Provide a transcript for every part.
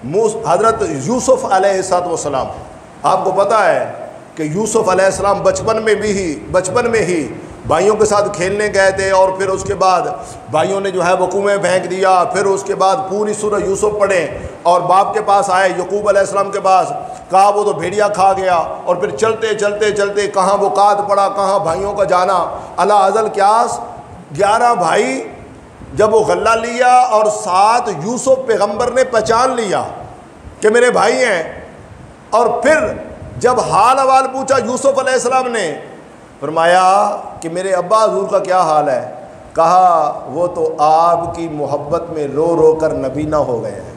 हज़रत यूसुफ़ अलैहिस्सलाम, आपको पता है कि यूसुफ़ अलैहिस्सलाम बचपन में ही भाइयों के साथ खेलने गए थे, और फिर उसके बाद भाइयों ने जो है वो कुएं फेंक दिया। फिर उसके बाद पूरी सूरह यूसुफ पढ़े और बाप के पास आए, यकूब अलैहिस्सलाम के पास, कहा वो तो भेड़िया खा गया। और फिर चलते चलते चलते कहाँ वो काद पड़ा, कहाँ भाइयों का जाना। अला अज़ल क्यास 11 भाई जब वो गल्ला लिया और 7 यूसुफ पैगम्बर ने पहचान लिया कि मेरे भाई हैं। और फिर जब हाल अवाल पूछा यूसुफ अलैहिस्सलाम ने, फरमाया कि मेरे अब्बा हुजूर का क्या हाल है। कहा वो तो आपकी मोहब्बत में रो रो कर नबीना हो गए हैं।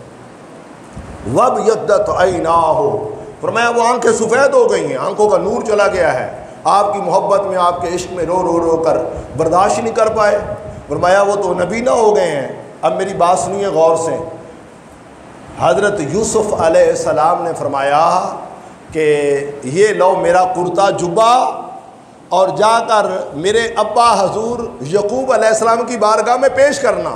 वब यद्दत ऐना हो, फरमाया वो आंखें सफ़ेद हो गई हैं, आंखों का नूर चला गया है, आपकी मोहब्बत में, आपके इश्क में रो रो रो कर बर्दाश्त नहीं कर पाए। फरमाया वो तो नबीना हो गए हैं। अब मेरी बात सुनिए गौर से। हज़रत यूसुफ़ अलैहिस्सलाम ने फरमाया कि ये लो मेरा कुर्ता जुब्बा और जाकर मेरे अब्बा हजूर यकूब अलैहिस्सलाम की बारगाह में पेश करना।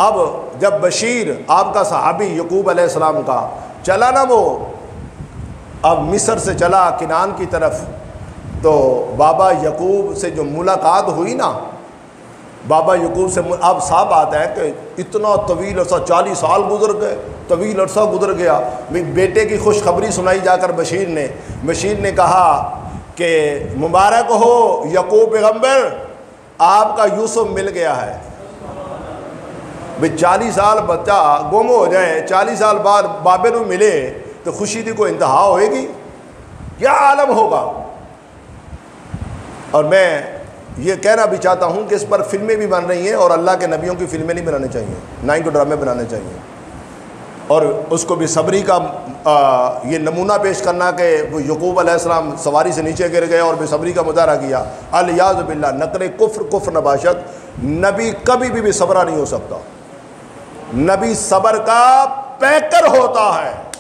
अब जब बशीर आपका सहाबी यकूब अलैहिस्सलाम का चला ना, वो अब मिस्र से चला किनान की तरफ, तो बाबा यकूब से जो मुलाकात हुई ना, बाबा यकूब से अब साहब आता है कि इतना तवील अरसा 40 साल गुजर गए, तवील अरसा गुजर गया। बेटे की खुशखबरी सुनाई जाकर बशीर ने कहा कि मुबारक हो यकूब पैगम्बर, आपका यूसुफ मिल गया है। भाई 40 साल बच्चा गुम हो जाए, 40 साल बाद बाबे को मिले तो खुशी की कोई इंतहा होएगी, क्या आलम होगा। और मैं ये कहना भी चाहता हूँ कि इस पर फिल्में भी बन रही हैं, और अल्लाह के नबियों की फिल्में नहीं बनानी चाहिए, ना ही तो ड्रामे बनाने चाहिए। और उसको भी सबरी का ये नमूना पेश करना कि वो यकूब अलैहिस्सलाम सवारी से नीचे गिर गए और बेसब्री का मुजाहरा किया। अलियाज़ बिल्लाह, नकरे कुफ्र नबाशत। नबी कभी भी सब्रा नहीं हो सकता, नबी सब्र का पैकर होता है।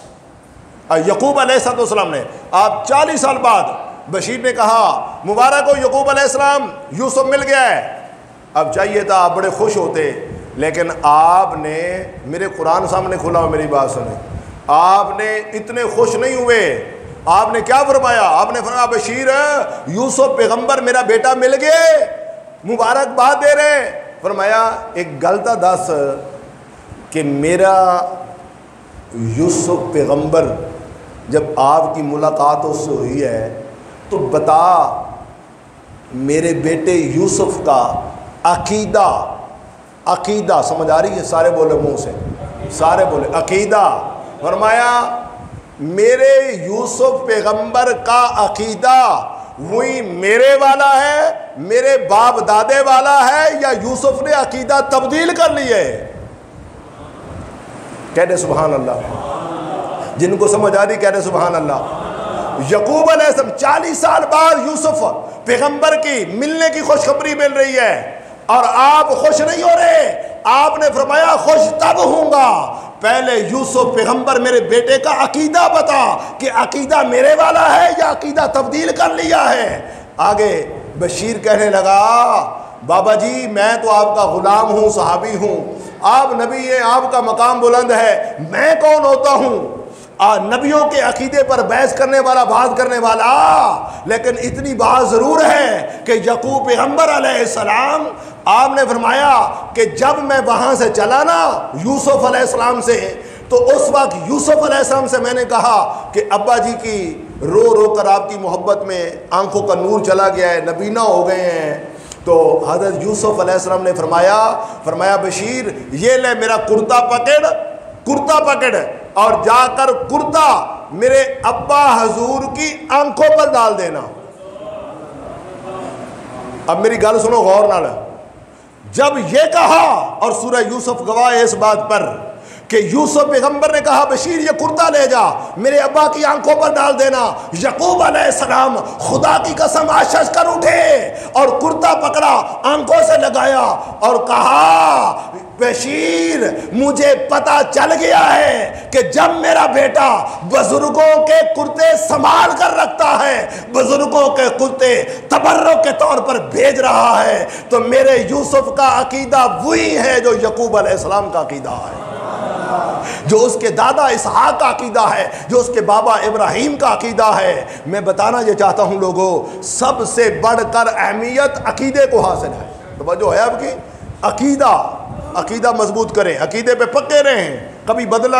यकूब अलैहिस्सलाम ने, आप 40 साल बाद, बशीर ने कहा मुबारक हो यकूब अलैहिस्सलाम, यूसुफ मिल गया है। अब चाहिए था आप बड़े खुश होते, लेकिन आपने, मेरे कुरान सामने खुला हो, मेरी बात सुने, आपने इतने खुश नहीं हुए। आपने क्या फरमाया? आपने फरमाया बशीर यूसुफ पैगंबर मेरा बेटा मिल गए, मुबारकबाद दे रहे। फरमाया एक गलता दस कि मेरा यूसुफ पैगंबर जब आपकी मुलाकात उससे हुई है तो बता मेरे बेटे यूसुफ का अकीदा समझ आ रही है? सारे बोले मुंह से, सारे बोले अकीदा। फरमाया मेरे यूसुफ पैगंबर का अकीदा वही मेरे वाला है, मेरे बाप दादे वाला है, या यूसुफ ने अकीदा तब्दील कर ली है? कहते सुभान अल्लाह। जिनको समझ आ रही कहते सुभान अल्लाह। यकूब अलैहिस्सलाम 40 साल बाद यूसुफ पैगंबर की मिलने की खुशखबरी मिल रही है और आप खुश नहीं हो रहे। आपने फरमाया खुश तब होऊंगा पहले यूसुफ पैगंबर मेरे बेटे का अकीदा बता कि अकीदा मेरे वाला है या अकीदा तब्दील कर लिया है। आगे बशीर कहने लगा बाबा जी मैं तो आपका गुलाम हूँ, सहाबी हूँ, आप नबी हैं, आपका मकाम बुलंद है, मैं कौन होता हूँ नबियों के अकीदे पर बहस करने वाला, बात करने वाला। लेकिन इतनी बात ज़रूर है कि यकूब पैगंबर अलैहिस्सलाम, आपने फरमाया कि जब मैं वहाँ से चला ना यूसुफ अलैहिस्सलाम से, तो उस वक्त यूसुफ अलैहिस्सलाम से मैंने कहा कि अब्बा जी की रो रो कर आपकी मोहब्बत में आंखों का नूर चला गया है, नबीना हो गए हैं। तो हज़रत यूसुफ अलैहिस्सलाम ने फरमाया बशीर ये ले मेरा कुर्ता पकड़ और जाकर कुर्ता मेरे अब्बा हजूर की आंखों पर डाल देना। अब मेरी गल सुनो गौर नाल। जब ये कहा, और सूरह यूसुफ गवाह है इस बात पर कि यूसुफ पैगंबर ने कहा बशीर ये कुर्ता ले जा मेरे अब्बा की आंखों पर डाल देना, यकूब अलैहिस्सलाम खुदा की कसम आशीष कर उठे और कुर्ता पकड़ा, आंखों से लगाया और कहा बशीर मुझे पता चल गया है कि जब मेरा बेटा बुजुर्गों के कुर्ते संभाल कर रखता है, बुजुर्गों के कुर्ते तबर्रुक के तौर पर भेज रहा है, तो मेरे यूसुफ का अकीदा वही है जो यकूब अलैहिस्सलाम का अकीदा है। जो उसके दादा इसहाक का अकीदा है, जो उसके बाबा इब्राहिम का अकीदा है। मैं बताना ये चाहता हूँ लोगों, सबसे बढ़कर अहमियत अकीदे को हासिल है। तो जो है आपकी अकीदा, अकीदा मजबूत करें, अकीदे पे पक्के रहें, कभी बदला